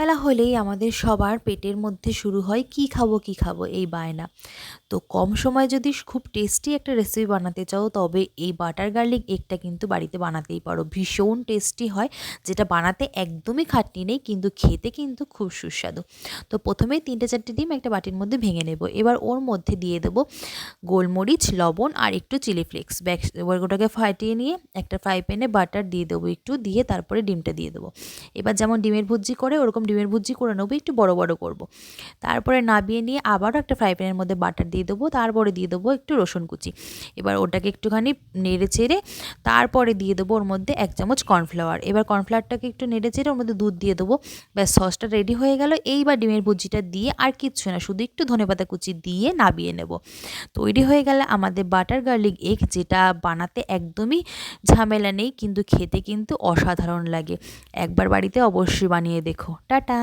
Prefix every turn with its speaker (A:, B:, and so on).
A: সন্ধ্যাবেলা হলেই আমাদের সবার পেটের মধ্যে শুরু হয় কি খাবো এই বায়না। তো কম সময়ে যদি খুব টেস্টি একটা রেসিপি বানাতে চাও তবে এই বাটার গার্লিক এগটা কিন্তু বাড়িতে বানাতেই পারো। ভীষণ টেস্টি হয়, যেটা বানাতে একদমই খাটনি নেই, কিন্তু খেতে কিন্তু খুব সুস্বাদু। তো প্রথমেই 3-4টে ডিম একটা বাটির মধ্যে ভেঙে নেব। এবার ওর মধ্যে দিয়ে দেবো গোলমরিচ, লবণ আর একটু চিলি ফ্লেক্স। এবার ওটাকে ফাটিয়ে নিয়ে একটা ফ্রাই প্যানে বাটার দিয়ে দেবো একটু, দিয়ে তারপরে ডিমটা দিয়ে দেবো। এবার যেমন ডিমের ভুজি করে ওরকম ডিমের ভুজি করে নেবো, একটু বড় বড় করব। তারপরে নাবিয়ে নিয়ে আবারও একটা ফ্রাই প্যানের মধ্যে বাটার দিয়ে দেবো, তারপরে দিয়ে দেবো একটু রসুন কুচি। এবার ওটাকে একটুখানি নেড়ে চেড়ে তারপরে দিয়ে দেবো ওর মধ্যে 1 চামচ কর্নফ্লাওয়ার। এবার কর্নফ্লাওয়ারটাকে একটু নেড়ে চেড়ে ওর মধ্যে দুধ দিয়ে দেবো। ব্যাস, সসটা রেডি হয়ে গেল। এইবার ডিমের ভুজিটা দিয়ে আর কিচ্ছু না, শুধু একটু ধনেপাতা কুচি দিয়ে নাবিয়ে নেব। তৈরি হয়ে গেলে আমাদের বাটার গার্লিক এগ, যেটা বানাতে একদমই ঝামেলা নেই, কিন্তু খেতে কিন্তু অসাধারণ লাগে। একবার বাড়িতে অবশ্যই বানিয়ে দেখো। টাটা।